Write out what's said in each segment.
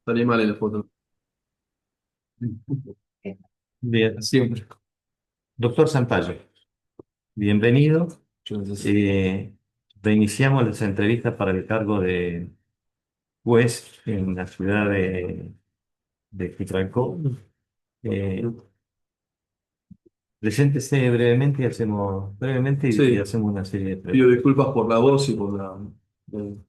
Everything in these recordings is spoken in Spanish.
Salí mal en la foto. Bien, Siempre. doctor Sampaio, bienvenido. Entonces, Eh, Reiniciamos las entrevistas para el cargo de juez en la ciudad de Quitranco. Eh, Preséntese brevemente y sí, hacemos una serie de pido preguntas. disculpas por la voz y por la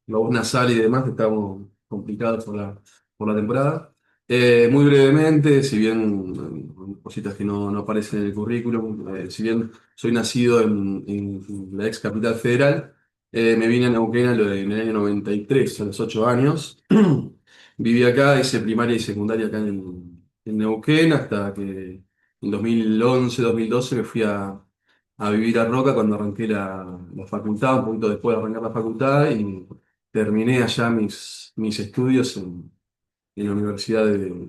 voz nasal y demás, que estamos complicados por la temporada. Muy brevemente, si bien cositas que no aparecen en el currículum, si bien soy nacido en la ex capital federal, me vine a Neuquén en el año 93, a los 8 años. Viví acá, hice primaria y secundaria acá en Neuquén, hasta que en 2011, 2012 me fui a vivir a Roca cuando arranqué la facultad, un poquito después de arrancar la facultad, y terminé allá mis estudios en la Universidad de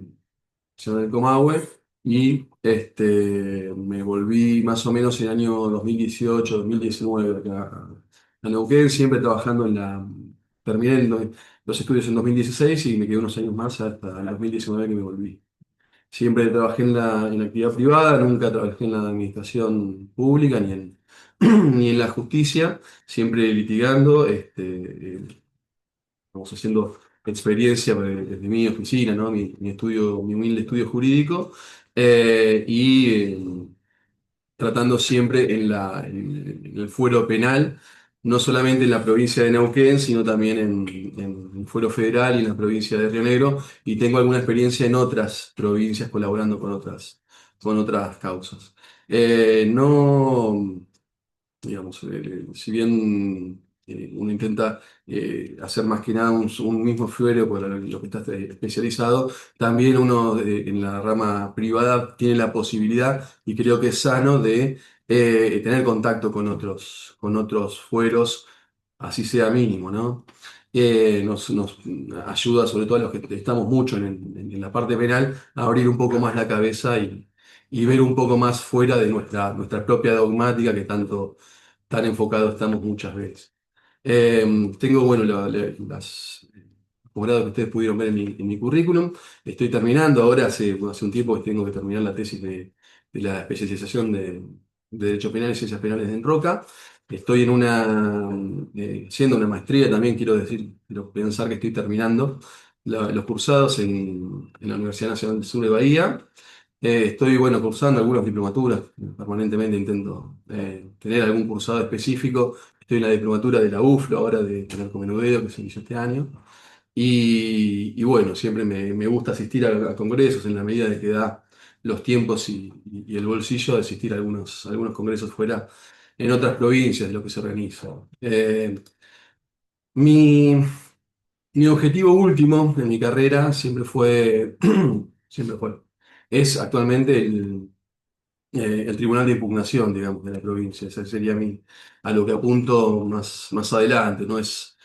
Nacional del Comahue, y me volví más o menos en el año 2018, 2019 acá a Neuquén, siempre trabajando Terminé los estudios en 2016 y me quedé unos años más hasta el 2019 que me volví. Siempre trabajé en la actividad privada, nunca trabajé en la administración pública ni en la justicia, siempre litigando, vamos haciendo experiencia desde mi oficina, ¿no? Mi humilde estudio jurídico, y tratando siempre en el fuero penal, no solamente en la provincia de Neuquén, sino también en el fuero federal y en la provincia de Río Negro, y tengo alguna experiencia en otras provincias colaborando con otras causas. No, digamos, si bien uno intenta hacer más que nada un mismo fuero por lo que está especializado, también uno en la rama privada tiene la posibilidad, y creo que es sano, de tener contacto con otros fueros, así sea mínimo, ¿no? Nos ayuda, sobre todo a los que estamos mucho en la parte penal, a abrir un poco más la cabeza y ver un poco más fuera de nuestra propia dogmática que tan enfocados estamos muchas veces. Tengo, bueno, las posgrados que ustedes pudieron ver en mi currículum. Estoy terminando ahora, hace un tiempo que tengo que terminar la tesis de la especialización de Derecho Penal y Ciencias Penales en Roca. Estoy haciendo una maestría también, quiero pensar que estoy terminando los cursados en la Universidad Nacional del Sur de Bahía. Estoy, bueno, cursando algunas diplomaturas, permanentemente intento tener algún cursado específico. Estoy en la diplomatura de la UFLO ahora de Narcomenudeo, que se inició este año. Y bueno, siempre me gusta asistir a congresos en la medida de que da los tiempos y el bolsillo, de asistir a algunos congresos fuera en otras provincias de lo que se organiza. Mi, mi objetivo último en mi carrera siempre fue, es actualmente el tribunal de impugnación, digamos, de la provincia. Ese sería a lo que apunto más adelante. No es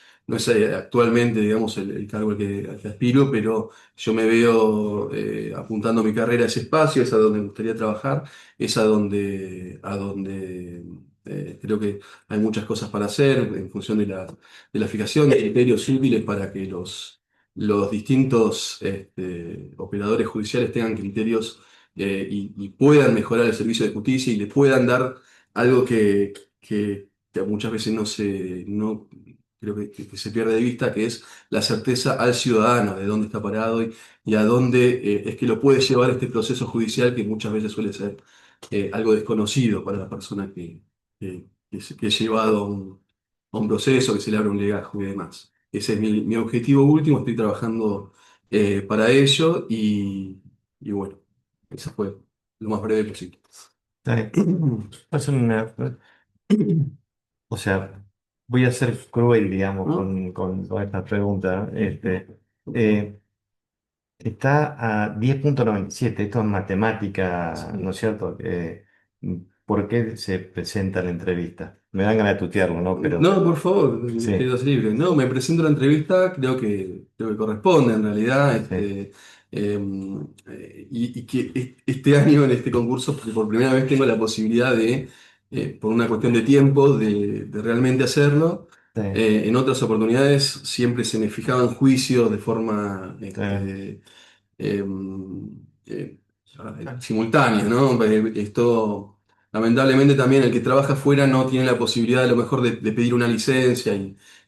actualmente, digamos, el cargo al que aspiro, pero yo me veo apuntando mi carrera a ese espacio, es a donde me gustaría trabajar, es a donde creo que hay muchas cosas para hacer en función de la fijación de criterios útiles para que los distintos operadores judiciales tengan criterios, y puedan mejorar el servicio de justicia y le puedan dar algo que muchas veces no creo que se pierde de vista, que es la certeza al ciudadano de dónde está parado y a dónde es que lo puede llevar este proceso judicial, que muchas veces suele ser algo desconocido para la persona que es llevado a un proceso, que se le abre un legajo y demás. Ese es mi objetivo último, estoy trabajando para ello, y bueno. Eso fue lo más breve posible. Dale. Es una- o sea, voy a ser cruel, digamos, ¿No? con esta pregunta. Eh, Está a 10,97. Esto es matemática, ¿no Sí. es cierto? ¿Por qué se presenta la entrevista? Me dan ganas de tutearlo, ¿no? Pero No, por favor, sí, quedas libre. No, me presento a la entrevista, creo que corresponde en realidad. sí. Y que este año en este concurso, por primera vez tengo la posibilidad de, por una cuestión de tiempo, de realmente hacerlo. Sí, En otras oportunidades siempre se me fijaban juicios de forma sí. eh, eh, simultánea, ¿no? Esto, lamentablemente también el que trabaja afuera no tiene la posibilidad a lo mejor de pedir una licencia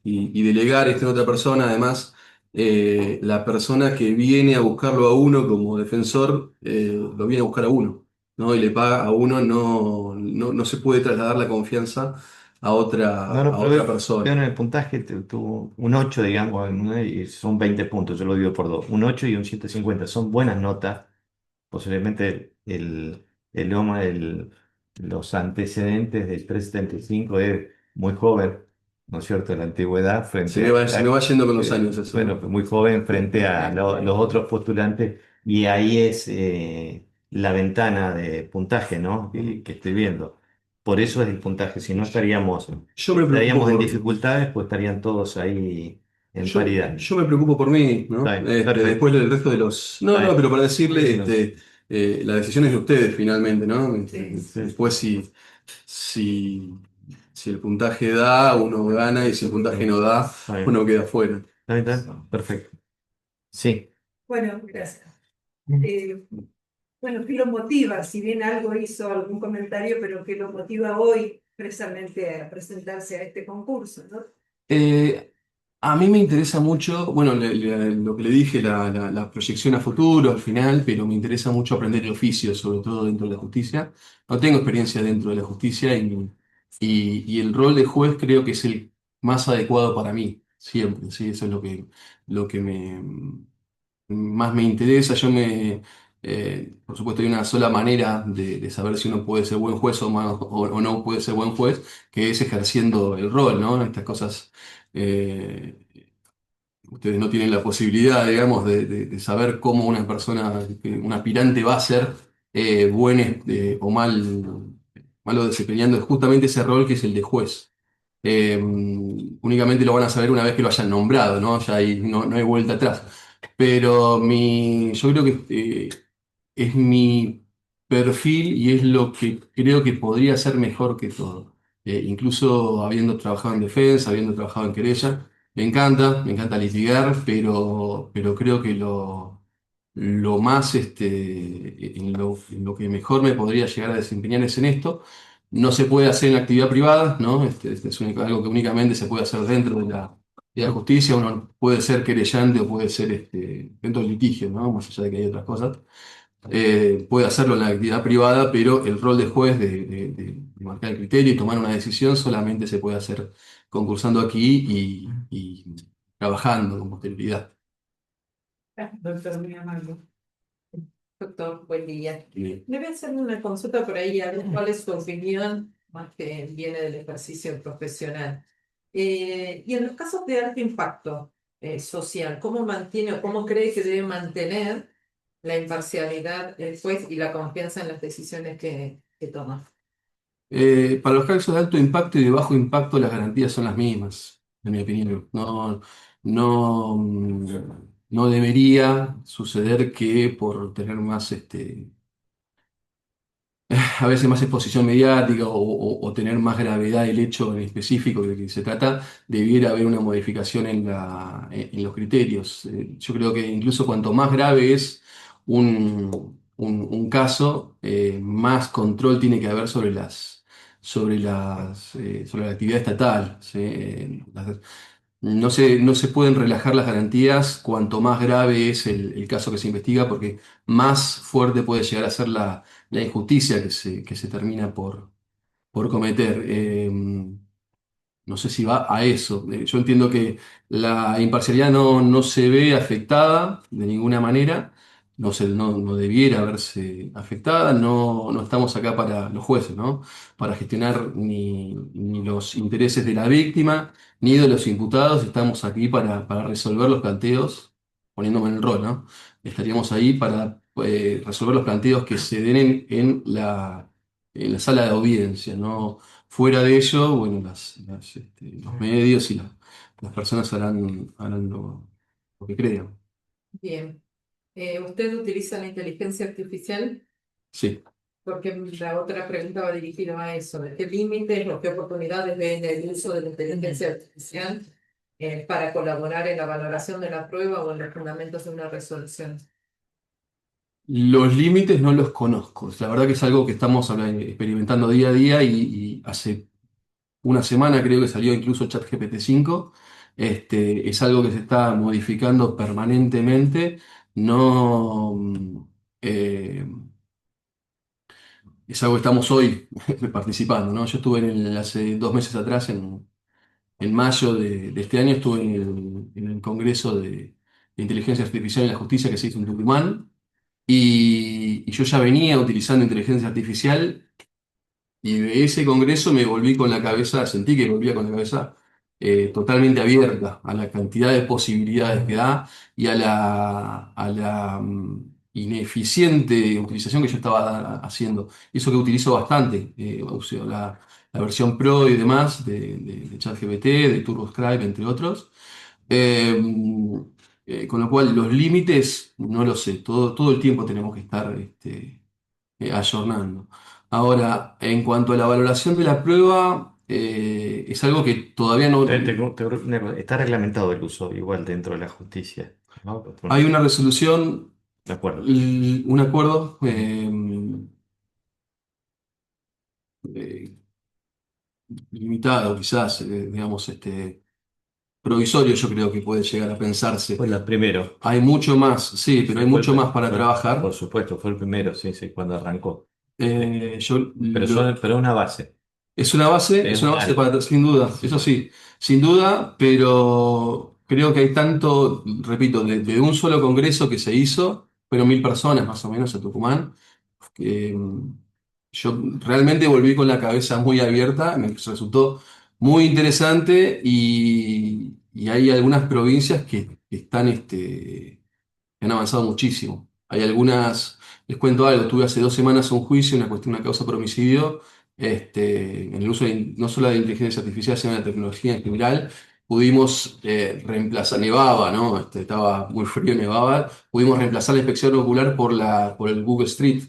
y delegar esto en otra persona. Además, la persona que viene a buscarlo a uno como defensor, lo viene a buscar a uno, ¿no? Y le paga a uno, no se puede trasladar la confianza a No, otra, no, a pero otra veo persona. en el puntaje tuvo un 8 digamos, y son 20 puntos, yo lo digo por dos. Un 8 y un 7,50 son buenas notas. Posiblemente el Loma, los antecedentes del 375 es muy joven, ¿no es cierto? En la antigüedad, frente Se me va yendo con los años bueno, eso. pues muy joven frente a los otros postulantes, y ahí es la ventana de puntaje, ¿no? ¿No? Que estoy viendo. Por eso es el puntaje, si no Yo me preocupo estaríamos en por, dificultades, pues estarían todos ahí en paridad. yo me preocupo por mí, Está ¿no? bien, perfecto, Después del resto de los. No, está no, bien. pero para Sí, decirle, no, la decisión es de ustedes finalmente, ¿no? sí, Después si, si el puntaje da, uno gana, y si el puntaje no da, está bien, uno queda fuera. está bien, perfecto. Sí. Bueno, gracias. Eh, bueno, ¿qué lo motiva? Si bien algo hizo algún comentario, pero ¿qué lo motiva hoy precisamente a presentarse a este concurso, ¿no? Eh, a mí me interesa mucho, bueno, lo que le dije, la proyección a futuro al final, pero me interesa mucho aprender el oficio, sobre todo dentro de la justicia. No tengo experiencia dentro de la justicia y el rol de juez creo que es el más adecuado para mí, siempre, ¿sí? Eso es lo que más me interesa. Por supuesto, hay una sola manera de saber si uno puede ser buen juez o no puede ser buen juez, que es ejerciendo el rol, ¿no? Estas cosas, eh, ustedes no tienen la posibilidad, digamos, de saber cómo una persona, un aspirante va a ser buen o malo desempeñando justamente ese rol que es el de juez. Únicamente lo van a saber una vez que lo hayan nombrado, ¿no? Ya ahí no hay vuelta atrás. Pero yo creo que es mi perfil y es lo que creo que podría ser mejor que todo. Incluso habiendo trabajado en defensa, habiendo trabajado en querella, me encanta litigar, pero creo que lo más, en lo que mejor me podría llegar a desempeñar es en esto. No se puede hacer en la actividad privada, ¿no? Este es algo que únicamente se puede hacer dentro de la justicia. Uno puede ser querellante o puede ser dentro del litigio, ¿no? Más allá de que hay otras cosas. Puede hacerlo en la actividad privada, pero el rol de juez de marcar el criterio y tomar una decisión solamente se puede hacer concursando aquí y trabajando con posterioridad. Doctor, muy amable. Doctor, buen día. Bien. Debe hacer una consulta por ahí, a ver cuál es su opinión, más que viene del ejercicio profesional. Y en los casos de alto impacto social, ¿cómo mantiene o cómo cree que debe mantener la imparcialidad del juez y la confianza en las decisiones que toma? Para los casos de alto impacto y de bajo impacto, las garantías son las mismas, en mi opinión. No, no debería suceder que por tener más, a veces más exposición mediática o tener más gravedad el hecho en específico de que se trata, debiera haber una modificación en los criterios. Yo creo que incluso cuanto más grave es un caso, más control tiene que haber sobre la actividad estatal. ¿Sí? No se pueden relajar las garantías cuanto más grave es el caso que se investiga, porque más fuerte puede llegar a ser la injusticia que se termina por cometer. No sé si va a eso. Yo entiendo que la imparcialidad no se ve afectada de ninguna manera, no debiera verse afectada. No estamos acá para los jueces, ¿no? Para gestionar ni los intereses de la víctima ni de los imputados. Estamos aquí para resolver los planteos, poniéndome en el rol, ¿no? Estaríamos ahí para resolver los planteos que se den en la sala de audiencia, ¿no? Fuera de ello, bueno, los medios y las personas harán lo que crean. Bien. ¿Usted utiliza la inteligencia artificial? Sí. Porque la otra pregunta va dirigida a eso, de qué límites o qué oportunidades ven el uso de la inteligencia artificial para colaborar en la valoración de la prueba o en los fundamentos de una resolución. Los límites no los conozco. La verdad que es algo que estamos experimentando día a día y hace una semana creo que salió incluso ChatGPT 5. Es algo que se está modificando permanentemente. No, eh, es algo que estamos hoy participando, ¿no? Yo estuve hace 2 meses atrás, en mayo de este año, estuve en el Congreso de Inteligencia Artificial en la Justicia que se hizo en Tucumán. Y yo ya venía utilizando inteligencia artificial y de ese congreso me volví con la cabeza, sentí que volvía con la cabeza totalmente abierta a la cantidad de posibilidades que da y a la ineficiente utilización que yo estaba haciendo. Y eso que utilizo bastante, uso la versión Pro y demás de ChatGPT, de TurboScribe, entre otros. Eh, con lo cual, los límites, no lo sé, todo el tiempo tenemos que estar ayornando. Ahora, en cuanto a la valoración de la prueba, es algo que todavía no Está reglamentado el uso igual dentro de la justicia, ¿no? hay una resolución, De acuerdo. un acuerdo eh, limitado, quizás, digamos, provisorio, yo creo que puede llegar a pensarse. Fue el primero. Hay mucho más, sí, pero hay Fue mucho más para por trabajar. supuesto, fue el primero, sí, sí, cuando arrancó. Yo Pero es una base. Es una base para, sin duda, eso sí, sin duda, pero creo que hay tanto, repito, de un solo congreso que se hizo, fueron 1.000 personas más o menos en Tucumán, que yo realmente volví con la cabeza muy abierta, me resultó muy interesante y hay algunas provincias que están, que han avanzado muchísimo. Hay algunas, les cuento algo, tuve hace 2 semanas un juicio, una causa por homicidio, en el uso no solo de inteligencia artificial, sino de la tecnología en general. Pudimos reemplazar, nevaba, ¿no? Estaba muy frío, nevaba. Pudimos reemplazar la inspección ocular por el Google Street.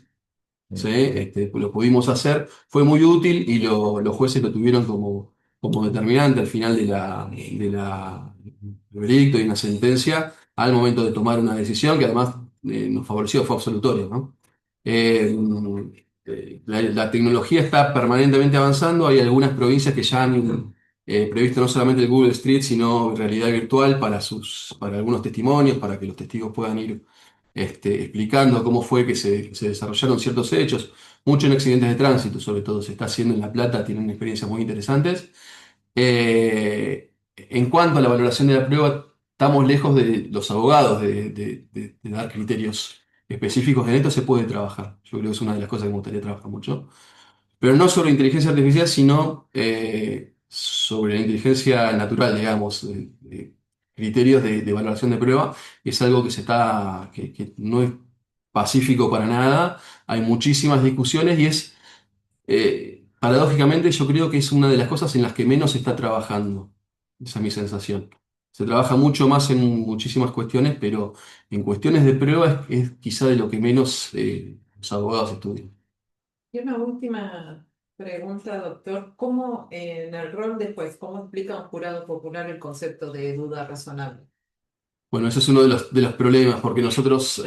¿Sí? Lo pudimos hacer, fue muy útil y los jueces lo tuvieron como determinante al final del veredicto y una sentencia al momento de tomar una decisión que además nos favoreció, fue absolutorio, ¿no? Eh, la tecnología está permanentemente avanzando, hay algunas provincias que ya han previsto no solamente el Google Street, sino realidad virtual para algunos testimonios, para que los testigos puedan ir explicando cómo fue que se desarrollaron ciertos hechos, mucho en accidentes de tránsito, sobre todo se está haciendo en La Plata, tienen experiencias muy interesantes. En cuanto a la valoración de la prueba, estamos lejos de los abogados de dar criterios específicos en esto, se puede trabajar. Yo creo que es una de las cosas que me gustaría trabajar mucho. Pero no sobre inteligencia artificial, sino sobre la inteligencia natural, digamos, criterios de valoración de prueba. Es algo que no es pacífico para nada. Hay muchísimas discusiones y paradójicamente, yo creo que es una de las cosas en las que menos se está trabajando. Esa es mi sensación. Se trabaja mucho más en muchísimas cuestiones, pero en cuestiones de prueba es quizá de lo que menos los abogados estudian. Y una última pregunta, doctor. ¿Cómo en el rol de juez, cómo explica un jurado popular el concepto de duda razonable? Bueno, ese es uno de los problemas, porque nosotros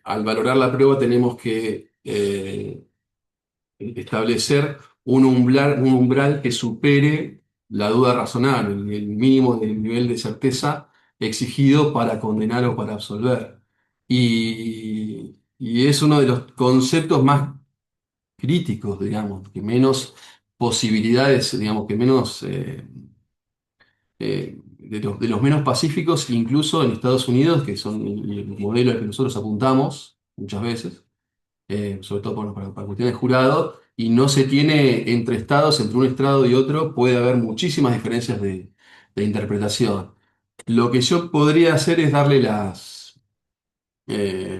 al valorar la prueba tenemos que establecer un umbral que supere la duda razonable, el mínimo del nivel de certeza exigido para condenar o para absolver. Y es uno de los conceptos más críticos, digamos, que menos posibilidades, digamos, que menos de los menos pacíficos, incluso en Estados Unidos, que son el modelo al que nosotros apuntamos muchas veces, sobre todo para cuestiones de jurado, y no se tiene entre estados, entre un estado y otro, puede haber muchísimas diferencias de interpretación. Lo que yo podría hacer es darle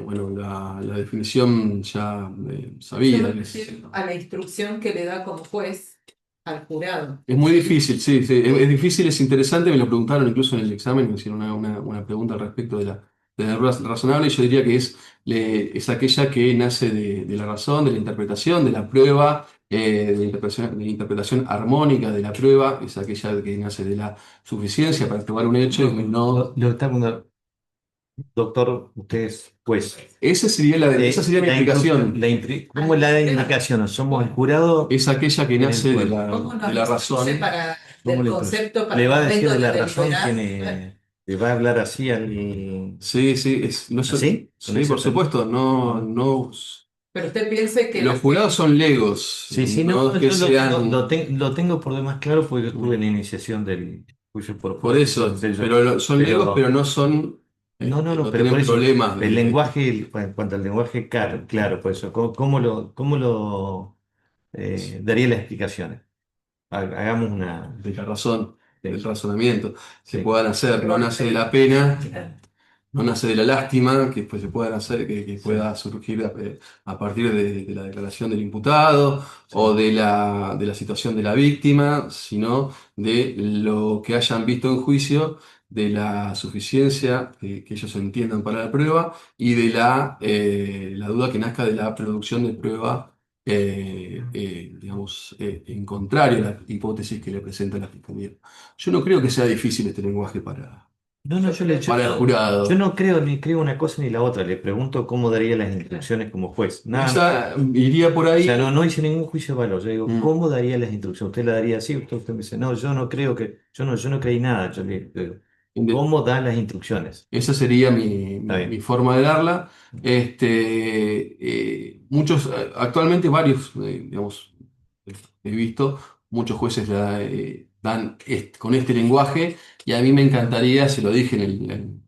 bueno, la definición ya Yo sabida, me que es refiero a la instrucción que le da como juez al jurado. Es muy difícil, sí, sí, es difícil, es interesante, me lo preguntaron incluso en el examen, me hicieron una pregunta al respecto de la razonable, y yo diría que es es aquella que nace de la razón, de la interpretación, de la prueba, de la interpretación armónica de la prueba, es aquella que nace de la suficiencia para probar un hecho y no. Lo está cuando, doctor, usted es juez. Esa sería mi explicación. ¿Cómo es la indicación? Somos el jurado Es aquella que en el nace de juez. ¿Cómo de nos la introduce razón. ¿Cómo del le introduce? concepto para ¿Le el va a decir momento de la de razón? deliberar? ¿Le va a hablar así al... Sí, sí, no así? ¿Con sí, ese por tono? supuesto, no. Pero usted piense que Los la jurados gente... son legos, Sí, sí, no, no es que yo sean. lo tengo por demás claro porque yo estuve en la iniciación del juicio por Por jurado, eso, entonces pero son legos, pero pero no son, no, no pero tienen por eso, problemas el lenguaje, en cuanto al lenguaje, claro, claro, por eso, cómo lo daría las explicaciones? Hagamos una... de la razón, del Sí, razonamiento, que sí. puedan hacer, no nace de la pena. No nace de la lástima que pues, se puedan hacer, que Sí, pueda surgir a partir de la declaración del imputado o sí. de la situación de la víctima, sino de lo que hayan visto en juicio, de la suficiencia que ellos entiendan para la prueba y de la duda que nazca de la producción de prueba, digamos, en contrario a la hipótesis que le presenta la Fiscalía. Yo no creo que sea difícil este lenguaje No, no, Yo creo para el yo jurado. no creo ni creo una cosa ni la otra. Le pregunto cómo daría las instrucciones como juez. Nada más. Esa iría por O sea, ahí. no hice ningún juicio de valor. Yo digo, mm, ¿cómo daría las instrucciones? Usted la daría así, usted me dice, no, yo no creo que, yo no creí nada. Yo le digo, inde- ¿cómo da las instrucciones? Esa sería Está mi bien. forma de darla. Muchos, actualmente varios, digamos, he visto, muchos jueces dan con este lenguaje y a mí me encantaría, se lo dije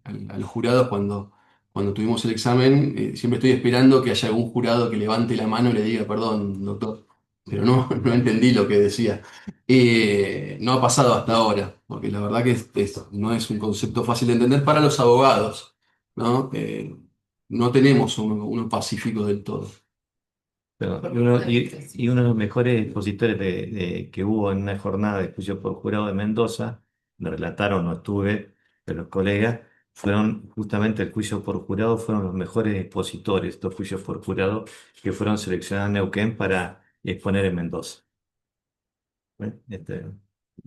a los jurados cuando tuvimos el examen, siempre estoy esperando que haya algún jurado que levante la mano y le diga, perdón, doctor, pero no entendí lo que decía. No ha pasado hasta ahora, porque la verdad que no es un concepto fácil de entender para los abogados, ¿no? No tenemos uno pacífico del todo. Y uno de los mejores expositores que hubo en una jornada de juicio por jurado de Mendoza, me relataron, no estuve, pero los colegas, fueron justamente el juicio por jurado, fueron los mejores expositores, estos juicios por jurado que fueron seleccionados en Neuquén para exponer en Mendoza. ¿Eh?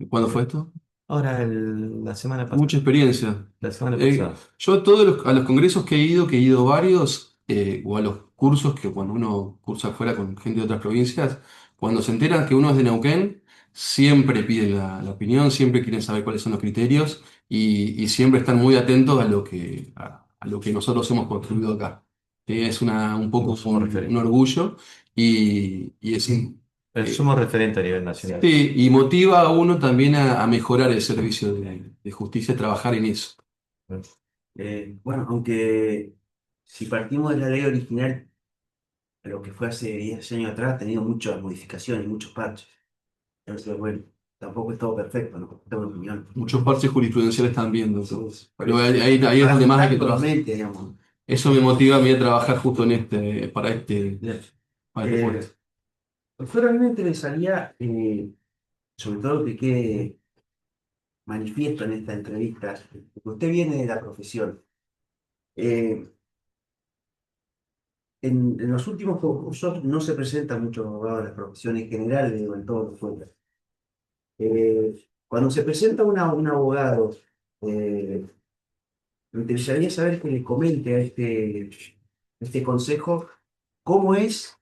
¿Cuándo fue esto? Ahora, la semana Mucha pasada. experiencia. La semana pasada. Yo a a los congresos que he ido varios, o a los cursos que cuando uno cursa afuera con gente de otras provincias, cuando se enteran que uno es de Neuquén, siempre piden la opinión, siempre quieren saber cuáles son los criterios y siempre están muy atentos a lo que nosotros hemos construido acá. Es un poco Somos un referentes. orgullo y es, Somos referentes a nivel nacional. sí, y motiva a uno también a mejorar el servicio de justicia, trabajar en eso. Bueno, aunque si partimos de la ley original, lo que fue hace 10 años atrás, ha tenido muchas modificaciones, muchos parches. Entonces, bueno, tampoco es todo perfecto, ¿no? Tengo una opinión. Muchos parches jurisprudenciales están viendo. Entonces, Por pero eso, ahí es donde más hay que trabajar. actualmente, digamos. Eso me motiva a mí a trabajar justo Bien. para este Eh, puesto. Doctor, a mí me interesaría, sobre todo que quede manifiesto en esta entrevista, porque usted viene de la profesión. Eh, en los últimos concursos no se presentan muchos abogados de las profesiones generales, digo, en todos los pueblos. Cuando se presenta un abogado, eh, me interesaría saber que le comente a este consejo cómo es,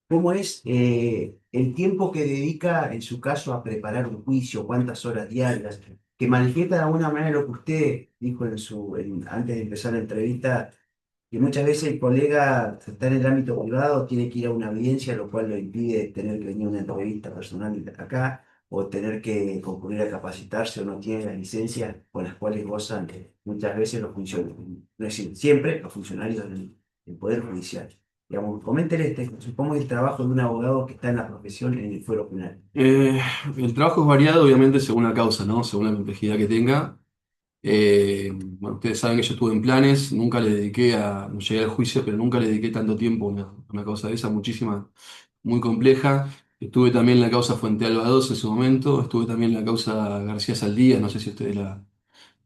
cómo es el tiempo que dedica en su caso a preparar un juicio, cuántas horas diarias, que manifiesta de alguna manera lo que usted dijo antes de empezar la entrevista, que muchas veces el colega está en el ámbito privado, tiene que ir a una audiencia, lo cual lo impide tener que venir a una entrevista personal acá, o tener que concurrir a capacitarse, o no tiene las licencias con las cuales gozan muchas veces los funcionarios, no es decir, siempre los funcionarios del Poder Judicial. Digamos, coméntele cómo es el trabajo de un abogado que está en la profesión en el fuero penal. Eh, el trabajo es variado, obviamente, según la causa, ¿no? Según la complejidad que tenga. Bueno, ustedes saben que yo estuve en planes, nunca le dediqué no llegué al juicio, pero nunca le dediqué tanto tiempo a una causa de esa, muchísima, muy compleja. Estuve también en la causa Fuente Alba 2 en su momento, estuve también en la causa García Saldías, no sé si ustedes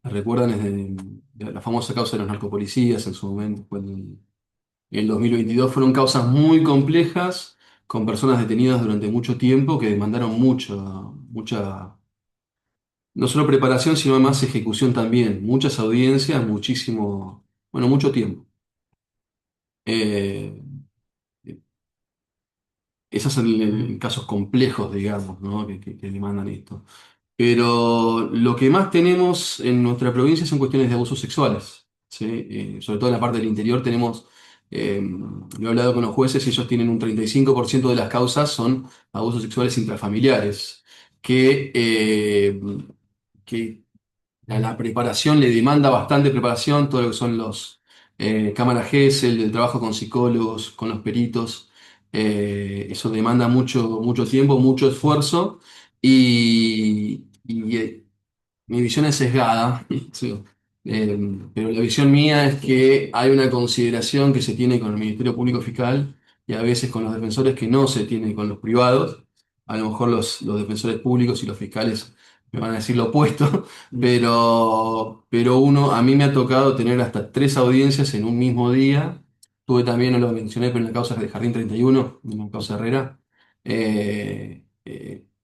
recuerdan es de la famosa causa de los narcopolicías en su momento, en el 2022. Fueron causas muy complejas, con personas detenidas durante mucho tiempo que demandaron mucha, no solo preparación, sino además ejecución también. Muchas audiencias, muchísimo, bueno, mucho tiempo. Eh, Esos son casos complejos, digamos, ¿no? que demandan esto. Pero lo que más tenemos en nuestra provincia son cuestiones de abusos sexuales, ¿sí? Sobre todo en la parte del interior tenemos, yo he hablado con los jueces y ellos tienen un 35% de las causas son abusos sexuales intrafamiliares, que a la preparación le demanda bastante preparación, todo lo que son los cámaras GESEL, el trabajo con psicólogos, con los peritos. Eso demanda mucho tiempo, mucho esfuerzo y mi visión es sesgada, sí. Pero la visión mía es que hay una consideración que se tiene con el Ministerio Público Fiscal y a veces con los defensores que no se tiene con los privados. A lo mejor los defensores públicos y los fiscales me van a decir lo opuesto, pero a mí me ha tocado tener hasta 3 audiencias en un mismo día. Tuve también, no lo mencioné, pero en la causa de Jardín 31, en la causa Herrera.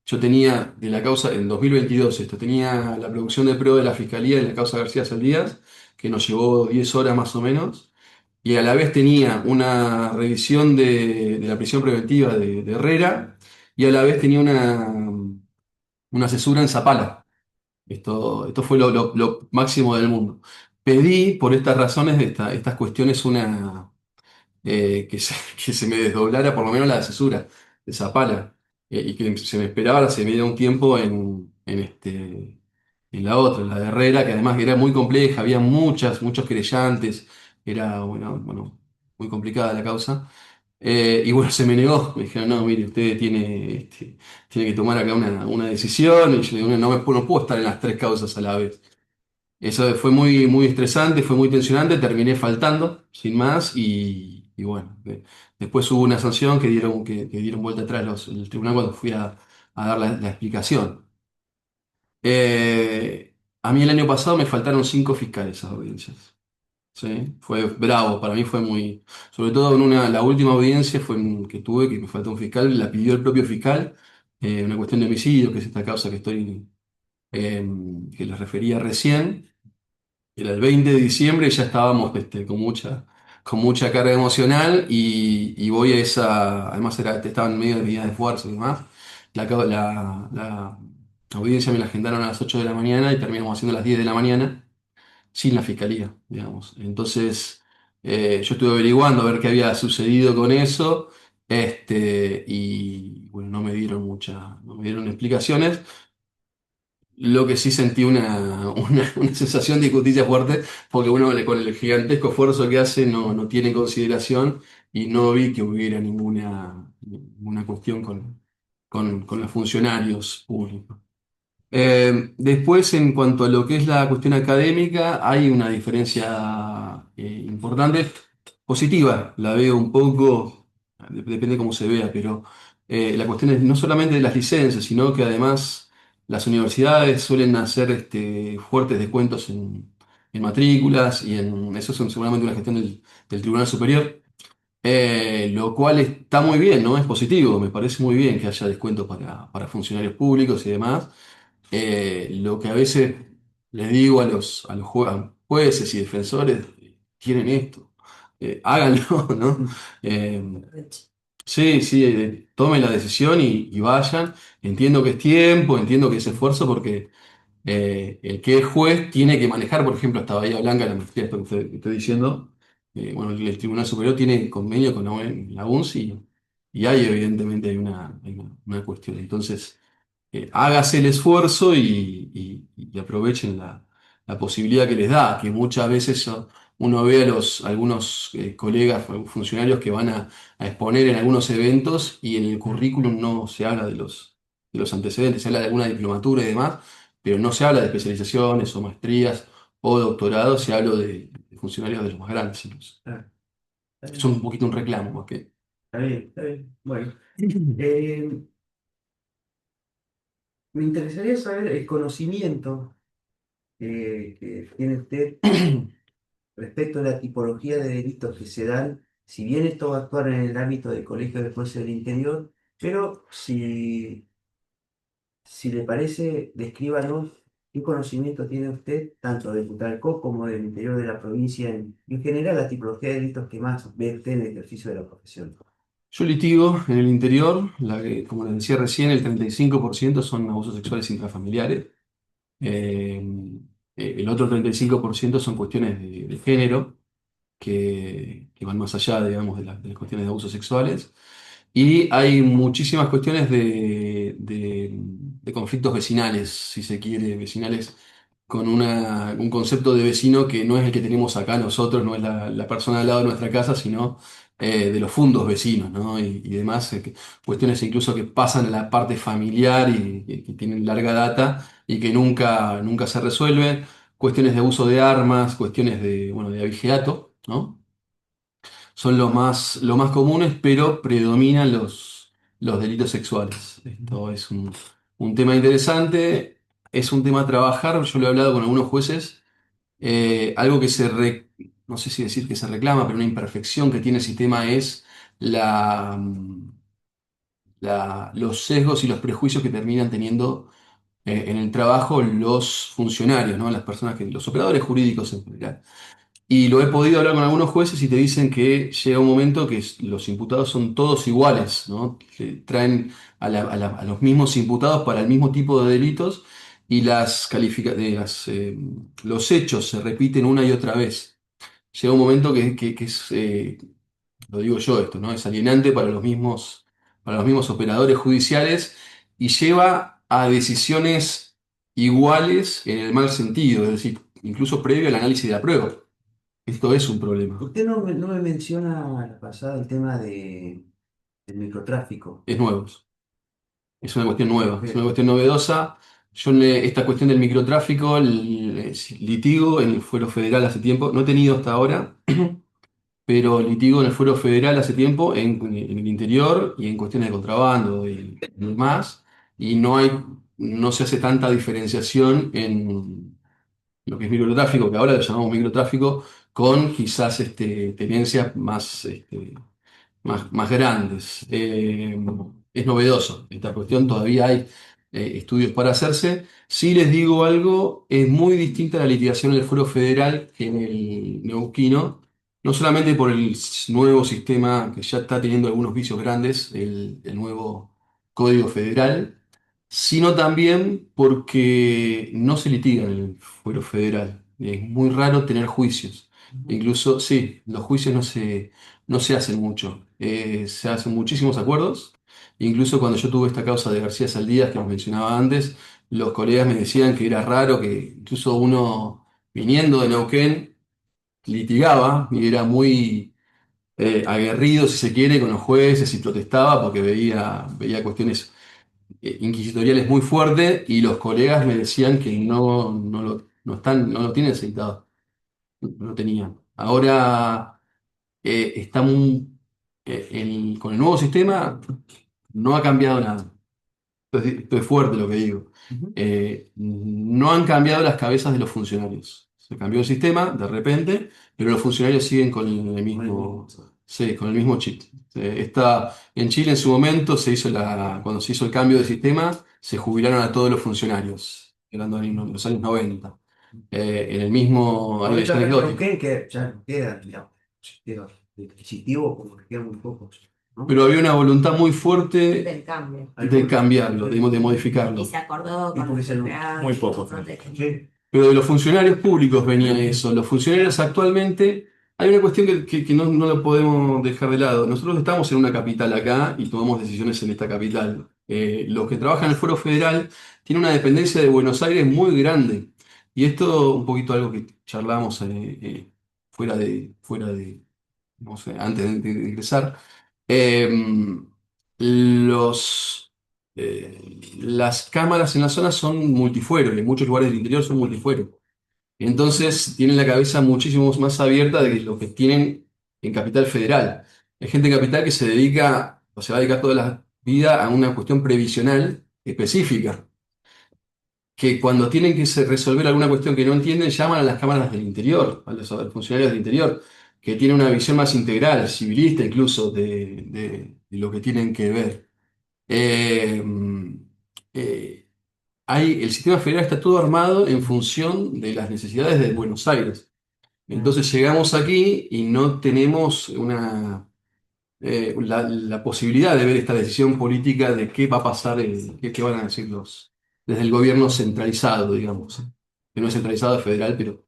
Yo tenía de la causa, en 2022, tenía la producción de prueba de la Fiscalía en la causa García Saldías, que nos llevó 10 horas más o menos, y a la vez tenía una revisión de la prisión preventiva de Herrera, y a la vez tenía una cesura en Zapala. Esto fue lo máximo del mundo. Pedí, por estas razones, estas cuestiones, que se me desdoblara por lo menos la cesura de Zapala, y que se me esperaba, se me diera un tiempo en la otra, en la de Herrera, que además era muy compleja, había muchos querellantes, era bueno, muy complicada la causa. Y bueno, se me negó, me dijeron, no, mire, usted tiene que tomar acá una decisión, y yo digo, no puedo estar en las 3 causas a la vez. Eso fue muy estresante, fue muy tensionante, terminé faltando, sin más, y bueno, después hubo una sanción que dieron vuelta atrás el tribunal cuando fui a dar la explicación. A mí el año pasado me faltaron 5 fiscales a audiencias, ¿sí? Fue bravo, para mí fue sobre todo la última audiencia que tuve, que me faltó un fiscal, la pidió el propio fiscal, una cuestión de homicidio, que es esta causa que les refería recién. Era el 20 de diciembre y ya estábamos con mucha carga emocional y voy a esa, además estaba en medio de medidas de fuerza y demás. La audiencia me la agendaron a las 8 de la mañana y terminamos haciendo a las 10 de la mañana sin la fiscalía, digamos. Entonces, yo estuve averiguando a ver qué había sucedido con eso, y bueno, no me dieron explicaciones. Lo que sí sentí una sensación de injusticia fuerte, porque uno con el gigantesco esfuerzo que hace no tiene consideración y no vi que hubiera ninguna cuestión con los funcionarios públicos. Después, en cuanto a lo que es la cuestión académica, hay una diferencia importante, positiva, la veo un poco, depende cómo se vea, pero la cuestión es no solamente de las licencias, sino que además las universidades suelen hacer fuertes descuentos en matrículas y eso es seguramente una gestión del Tribunal Superior. Lo cual está muy bien, ¿no? Es positivo, me parece muy bien que haya descuentos para funcionarios públicos y demás. Lo que a veces les digo a jueces y defensores, quieren esto, háganlo, ¿no? Eh, sí, sí, tomen la decisión y vayan. Entiendo que es tiempo, entiendo que es esfuerzo, porque el que es juez tiene que manejar, por ejemplo, hasta Bahía Blanca, la maestría, esto que estoy diciendo. Bueno, el Tribunal Superior tiene convenio con la UNS y hay evidentemente hay una cuestión. Entonces, hágase el esfuerzo y aprovechen la posibilidad que les da, que muchas veces uno ve algunos colegas funcionarios que van a exponer en algunos eventos y en el currículum no se habla de los antecedentes, se habla de alguna diplomatura y demás, pero no se habla de especializaciones o maestrías o doctorados, se habla de funcionarios de los más grandes incluso. Ah, está Son bien, un poquito un reclamo más que... está bien, está bien. Bueno, me interesaría saber el conocimiento que tiene usted respecto a la tipología de delitos que se dan, si bien esto va a actuar en el ámbito del Colegio de Jueces del Interior, pero si le parece, descríbanos qué conocimiento tiene usted tanto de Putalcó como del interior de la provincia, en general la tipología de delitos que más ve usted en el ejercicio de la profesión. Yo litigo en el interior, como les decía recién, el 35% son abusos sexuales intrafamiliares. Eh, el otro 35% son cuestiones de género que van más allá, digamos, de las cuestiones de abusos sexuales. Y hay muchísimas cuestiones de conflictos vecinales, si se quiere, vecinales con un concepto de vecino que no es el que tenemos acá nosotros, no es la persona al lado de nuestra casa, sino de los fundos vecinos, ¿no? Y demás, cuestiones incluso que pasan a la parte familiar y que tienen larga data y que nunca se resuelven, cuestiones de abuso de armas, cuestiones bueno, de abigeato, ¿no? Son los más comunes, pero predominan los delitos sexuales. Esto es un tema interesante, es un tema a trabajar. Yo lo he hablado con algunos jueces, algo no sé si decir que se reclama, pero una imperfección que tiene el sistema es la, los sesgos y los prejuicios que terminan teniendo en el trabajo los funcionarios, ¿no? Las personas los operadores jurídicos en general. Y lo he podido hablar con algunos jueces y te dicen que llega un momento que los imputados son todos iguales, ¿no? Que traen a los mismos imputados para el mismo tipo de delitos y los hechos se repiten una y otra vez. Llega un momento que es, lo digo yo esto, ¿no? Es alienante para los mismos operadores judiciales y lleva a decisiones iguales en el mal sentido, es decir, incluso previo al análisis de la prueba. Esto es un problema. Usted no me menciona a la pasada el tema del microtráfico. Es nuevo. Es una cuestión nueva, es una Concreto. cuestión novedosa. Esta cuestión del microtráfico, litigo en el fuero federal hace tiempo, no he tenido hasta ahora, pero litigo en el fuero federal hace tiempo en el interior y en cuestiones de contrabando y demás, y no se hace tanta diferenciación en lo que es microtráfico, que ahora lo llamamos microtráfico, con quizás tenencias más grandes. Es novedoso esta cuestión, todavía hay estudios para hacerse. Si les digo algo, es muy distinta la litigación en el Fuero Federal que en el neuquino, no solamente por el nuevo sistema que ya está teniendo algunos vicios grandes, el nuevo Código Federal, sino también porque no se litiga en el Fuero Federal. Es muy raro tener juicios. Incluso, sí, los juicios no se hacen mucho. Se hacen muchísimos acuerdos. Incluso cuando yo tuve esta causa de García Saldías que os mencionaba antes, los colegas me decían que era raro que incluso uno viniendo de Neuquén litigaba y era muy aguerrido, si se quiere, con los jueces y protestaba porque veía cuestiones inquisitoriales muy fuertes y los colegas me decían que no lo tienen aceitado, no lo tenían. Ahora con el nuevo sistema no ha cambiado nada. Esto es fuerte lo que digo. Ujú. No han cambiado las cabezas de los funcionarios. Se cambió el sistema de repente, pero los funcionarios siguen con el mismo, sí, con el mismo chip. En Chile en su momento cuando se hizo el cambio de sistema, se jubilaron a todos los funcionarios, hablando de los años 90. En el mismo, ahí Ahorita es acá en anecdótico. Neuquén, que ya no queda, digamos, sistema adquisitivo, como que quedan muy pocos, ¿no? Pero había una voluntad muy fuerte Del cambio. de cambiarlo, de modificarlo. Y se acordó Y con porque los se lo- empleados, Muy poco. un montón de Sí. Pero de los funcionarios públicos venía eso. Los funcionarios actualmente, hay una cuestión que no lo podemos dejar de lado. Nosotros estamos en una capital acá y tomamos decisiones en esta capital. Los que trabajan en el Foro Federal tienen una dependencia de Buenos Aires muy grande. Y esto, un poquito algo que charlamos no sé, antes de ingresar. Eh, las cámaras en la zona son multifuero y en muchos lugares del interior son multifuero. Entonces tienen la cabeza muchísimo más abierta de lo que tienen en Capital Federal. Hay gente en Capital que se dedica o se va a dedicar toda la vida a una cuestión previsional específica. que cuando tienen que resolver alguna cuestión que no entienden, llaman a las cámaras del interior, a los funcionarios del interior, que tienen una visión más integral, civilista incluso, de lo que tienen que ver. Eh, eh, el sistema federal está todo armado en función de las necesidades de Buenos Aires. Entonces llegamos aquí y no tenemos la posibilidad de ver esta decisión política de qué va a pasar, qué van a decir desde el gobierno centralizado, digamos. Que no es centralizado, es federal, pero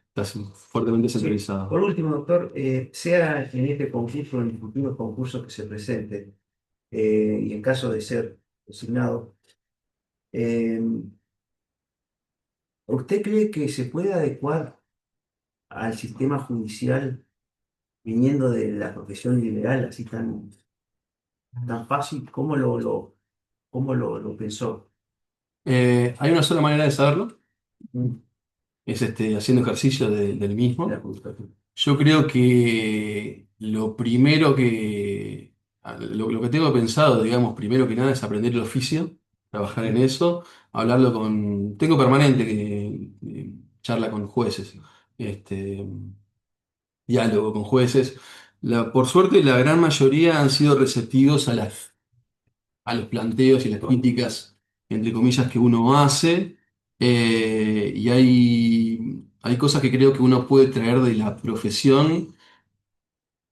está fuertemente Sí. Por centralizado. último, doctor, sea en este concurso o en futuros concursos que se presenten, y en caso de ser designado, eh, ¿usted cree que se puede adecuar al sistema judicial viniendo de la profesión liberal así tan fácil? ¿Cómo lo pensó? Hay una sola manera de saberlo, Mm. es haciendo ejercicio del De la mismo. judicatura. Yo creo que lo primero lo que tengo pensado, digamos, primero que nada es aprender el oficio, trabajar en eso, hablarlo tengo permanente charla con jueces, este, diálogo con jueces. Por suerte, la gran mayoría han sido receptivos a los planteos y las críticas, entre comillas, que uno hace. Y hay cosas que creo que uno puede traer de la profesión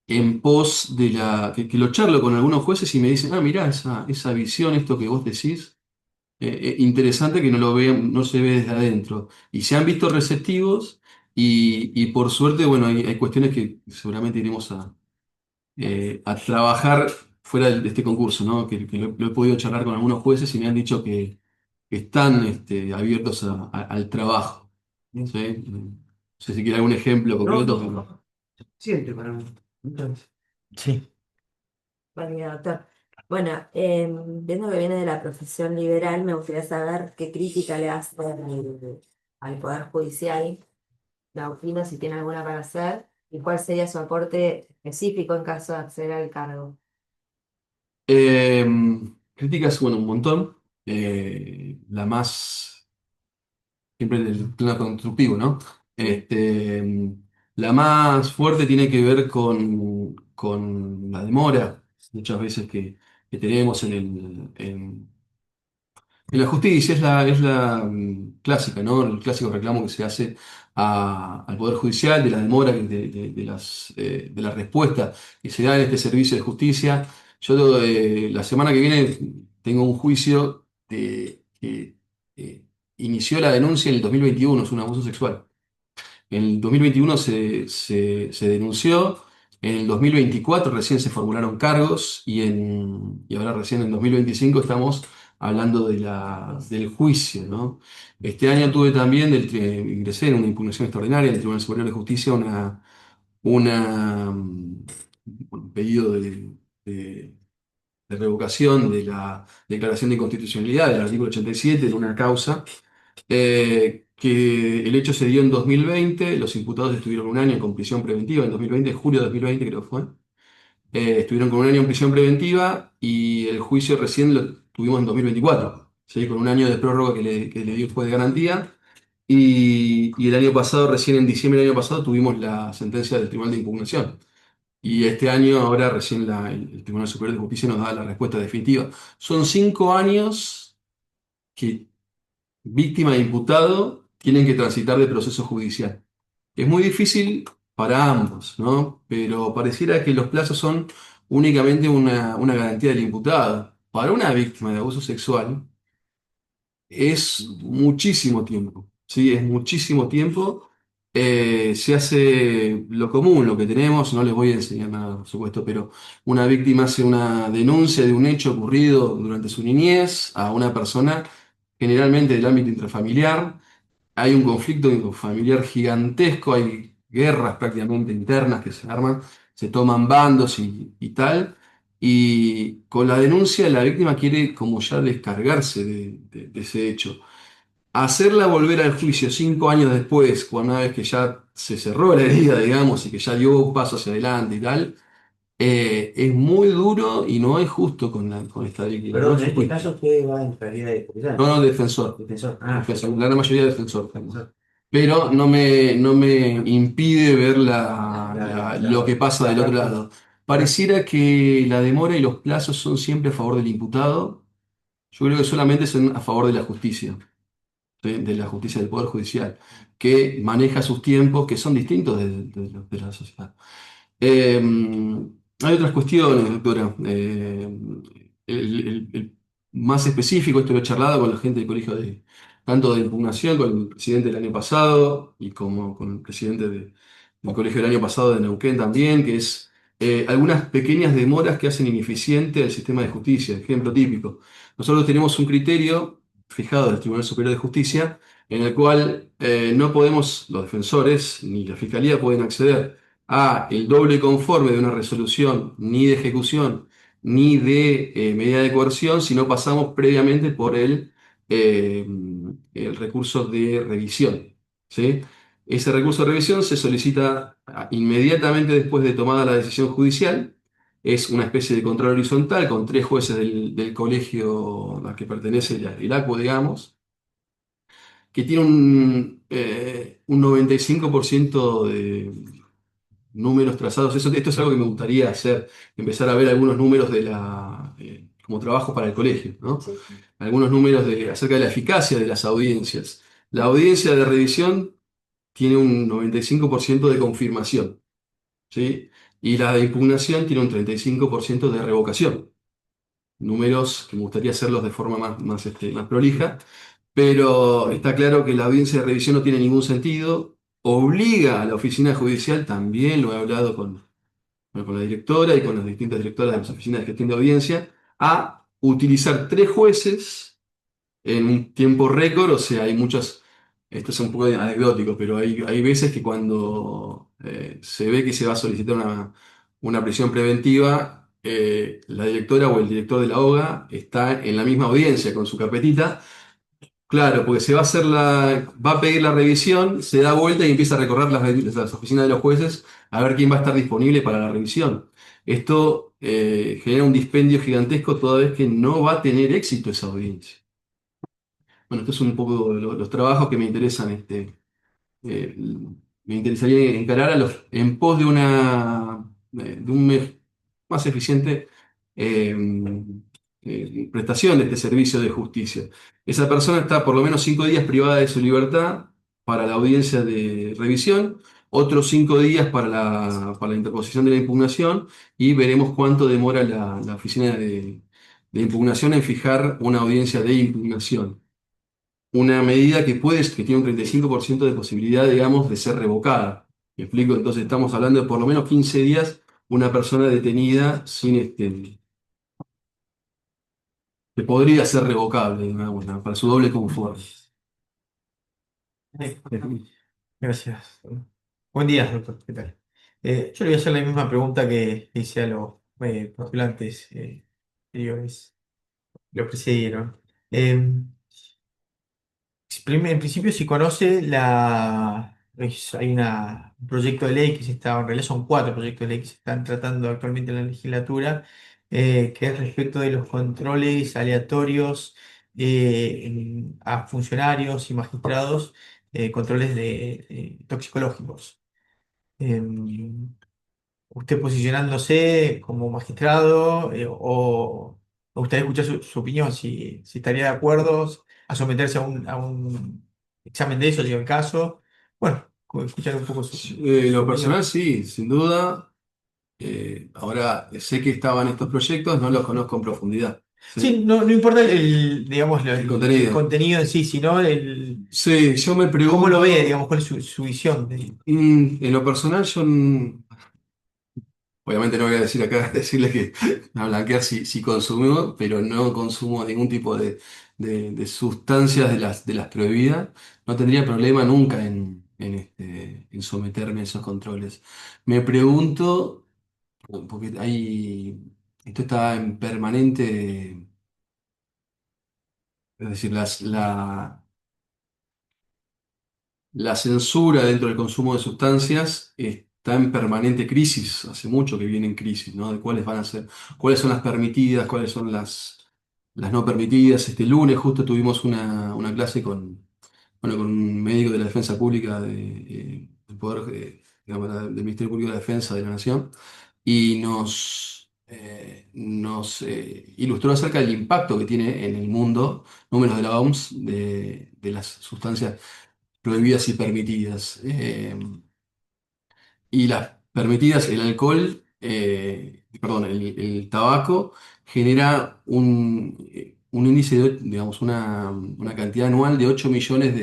en pos que lo charlo con algunos jueces y me dicen, ah, mirá, esa visión, esto que vos decís, interesante que no lo vean, no se ve desde adentro. Y se han visto receptivos y por suerte, bueno, hay cuestiones que seguramente iremos a trabajar fuera de este concurso, ¿no? Que lo he podido charlar con algunos jueces y me han dicho que están abiertos al trabajo. Bien. ¿Sí? No sé si quiere algún ejemplo No, concreto. no, siempre para mí. Entonces, Sí. Buen día, doctor. Bueno, viendo que viene de la profesión liberal, me gustaría saber qué crítica le hace al Poder Judicial, la opina si tiene alguna para hacer y cuál sería su aporte específico en caso de acceder al cargo. Eh, Críticas, bueno, un montón. La más, siempre en el plano constructivo, ¿no? La más fuerte tiene que ver con la demora, muchas veces que tenemos en la justicia. Es la clásica, ¿no? El clásico reclamo que se hace al Poder Judicial de la demora de la respuesta que se da en este servicio de justicia. Yo la semana que viene tengo un juicio que eh, inició la denuncia en el 2021, es un abuso sexual. En el 2021 se denunció, en el 2024 recién se formularon cargos y ahora recién en 2025 estamos hablando del juicio, ¿no? Este año tuve también, ingresé en una impugnación extraordinaria del Tribunal Superior de Justicia, un pedido de, de revocación de la declaración de inconstitucionalidad del artículo 87 en una causa que el hecho se dio en 2020, los imputados estuvieron un año con prisión preventiva, en 2020, julio de 2020 creo que fue. Estuvieron con un año en prisión preventiva y el juicio recién lo tuvimos en 2024, ¿sí? Con un año de prórroga que le dio el juez de garantía. Y el año pasado, recién en diciembre del año pasado, tuvimos la sentencia del Tribunal de Impugnación. Y este año, ahora recién el Tribunal Superior de Justicia nos da la respuesta definitiva. Son 5 años que víctima e imputado tienen que transitar de proceso judicial. Es muy difícil para ambos, ¿no? Pero pareciera que los plazos son únicamente una garantía del imputado. Para una víctima de abuso sexual es muchísimo tiempo, ¿sí? Es muchísimo tiempo. Se hace lo común, lo que tenemos, no les voy a enseñar nada, por supuesto, pero una víctima hace una denuncia de un hecho ocurrido durante su niñez a una persona, generalmente del ámbito intrafamiliar. Hay un conflicto familiar gigantesco, hay guerras prácticamente internas que se arman, se toman bandos y tal. Y con la denuncia la víctima quiere como ya descargarse de ese hecho. Hacerla volver al juicio 5 años después, cuando una vez que ya se cerró la herida, digamos, y que ya dio un paso hacia adelante y tal, Es muy duro y no es justo con esta ley. Perdón, No en es este justo. caso usted va en calidad de No, judicial. no, defensor. Defensor. Defensor, la gran mayoría defensor. Defensor. Pero no me impide ver lo que pasa La del otro parte. lado. Pareciera que la demora y los plazos son siempre a favor del imputado. Yo creo que solamente son a favor de la justicia, ¿sí? De la justicia del Poder Judicial, que maneja sus tiempos que son distintos de la sociedad. Eh, Hay otras cuestiones, doctora. El más específico, esto lo he charlado con la gente del colegio tanto de impugnación, con el presidente del año pasado y como con el presidente del colegio del año pasado de Neuquén también, que es algunas pequeñas demoras que hacen ineficiente el sistema de justicia. Ejemplo típico. Nosotros tenemos un criterio fijado del Tribunal Superior de Justicia en el cual no podemos, los defensores ni la fiscalía pueden acceder a el doble conforme de una resolución ni de ejecución ni de medida de coerción si no pasamos previamente por eh, el recurso de revisión. ¿Sí? Ese recurso de revisión se solicita inmediatamente después de tomada la decisión judicial. Es una especie de control horizontal con tres jueces del colegio al que pertenece el ACU, digamos, que tiene un 95% de números trazados. Esto es algo que me gustaría hacer, empezar a ver algunos números como trabajo para el colegio, ¿no? Sí. Algunos números acerca de la eficacia de las audiencias. La audiencia de revisión tiene un 95% de confirmación, ¿sí? Y la de impugnación tiene un 35% de revocación. Números que me gustaría hacerlos de forma más prolija, pero está claro que la audiencia de revisión no tiene ningún sentido. Obliga a la oficina judicial, también lo he hablado con la directora y con las distintas directoras de las oficinas de gestión de audiencia, a utilizar tres jueces en un tiempo récord. O sea, hay muchos, esto es un poco anecdótico, pero hay veces que cuando se ve que se va a solicitar una prisión preventiva, la directora o el director de la OGA está en la misma audiencia con su carpetita. Claro, porque va a pedir la revisión, se da vuelta y empieza a recorrer las oficinas de los jueces a ver quién va a estar disponible para la revisión. Esto genera un dispendio gigantesco toda vez que no va a tener éxito esa audiencia. Bueno, estos son un poco los trabajos que me interesan. Eh, Me interesaría encarar en pos de un más eficiente eh, prestación de este servicio de justicia. Esa persona está por lo menos 5 días privada de su libertad para la audiencia de revisión, otros 5 días para la interposición de la impugnación, y veremos cuánto demora la oficina de impugnación en fijar una audiencia de impugnación, una medida que tiene un 35% de posibilidad, digamos, de ser revocada. ¿Me explico? Entonces estamos hablando de por lo menos 15 días una persona detenida que podría ser revocable, digamos, ¿no? Para su doble confort. Eh, Gracias. Buen día, doctor. ¿Qué tal? Yo le voy a hacer la misma pregunta que hice a los postulantes anteriores, los precedieron. En principio, si conoce hay un proyecto de ley que en realidad son cuatro proyectos de ley que se están tratando actualmente en la legislatura, que es respecto de los controles aleatorios a funcionarios y magistrados, controles toxicológicos. Em, Usted posicionándose como magistrado, o me gustaría escuchar su opinión, si estaría de acuerdo a someterse a un examen de eso, si es el caso. Bueno, escuchar un poco su Lo personal, opinión. sí, sin duda. Ahora sé que estaban estos proyectos, no los conozco en profundidad. ¿Sí? Sí, no, no importa digamos, El el contenido. contenido en sí, sino Sí, yo me cómo lo ve, pregunto, digamos, cuál es su visión. en lo personal, obviamente no voy a decir acá, decirle que a blanquear si consumo, pero no consumo ningún tipo de sustancias de las prohibidas. No tendría problema nunca en someterme a esos controles. Me pregunto, porque esto está en permanente, es decir, la censura dentro del consumo de sustancias está en permanente crisis, hace mucho que viene en crisis, ¿no? De cuáles van a ser, cuáles son las permitidas, cuáles son las no permitidas. Este lunes justo tuvimos una clase bueno, con un médico de la Defensa Pública del Poder, digamos, del Ministerio Público de la Defensa de la Nación, y nos ilustró acerca del impacto que tiene en el mundo, números de la OMS, de las sustancias prohibidas y permitidas. Y las permitidas, el alcohol, perdón, el tabaco genera un índice, digamos, una cantidad anual de 8 millones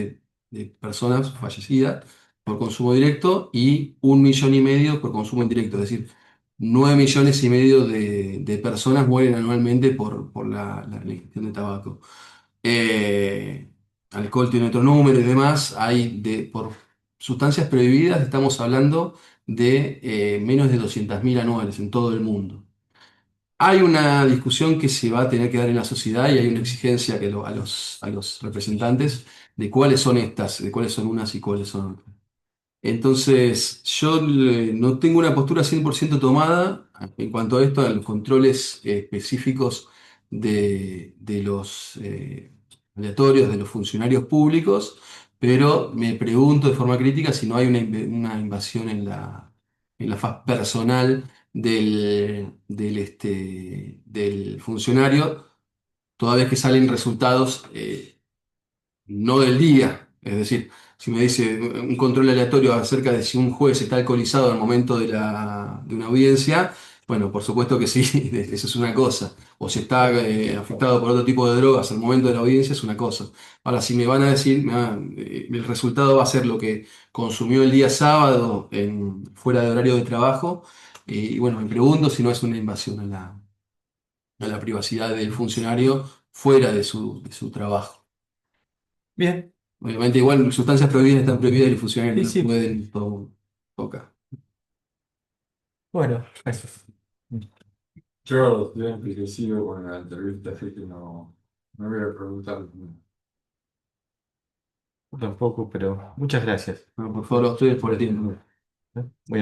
de personas fallecidas por consumo directo y 1,5 millones por consumo indirecto. Es decir, 9,5 millones de personas mueren anualmente por la ingestión de tabaco. Eh, Alcohol tiene otro número y demás. Por sustancias prohibidas estamos hablando de menos de 200.000 anuales en todo el mundo. Hay una discusión que se va a tener que dar en la sociedad y hay una exigencia a los representantes de cuáles son estas, de cuáles son unas y cuáles son otras. Entonces, yo no tengo una postura 100% tomada en cuanto a esto, a los controles específicos de los aleatorios, de los funcionarios públicos, pero me pregunto de forma crítica si no hay una invasión en la faz personal del funcionario, toda vez que salen resultados. No del día. Es decir, si me dice un control aleatorio acerca de si un juez está alcoholizado al momento de una audiencia, bueno, por supuesto que sí, eso es una cosa. O si está afectado por otro tipo de drogas al momento de la audiencia, es una cosa. Ahora, si me van a decir, el resultado va a ser lo que consumió el día sábado fuera de horario de trabajo, y bueno, me pregunto si no es una invasión a la privacidad del funcionario fuera de su trabajo. Bien, Obviamente, igual sustancias prohibidas están prohibidas y los sí, funcionarios no sí. pueden tocar. Bueno, eso. Yo a los estudiantes que sigo con la entrevista, así que no voy a preguntar. Tampoco, pero muchas gracias. Bueno, por favor, a ustedes por el tiempo. Voy a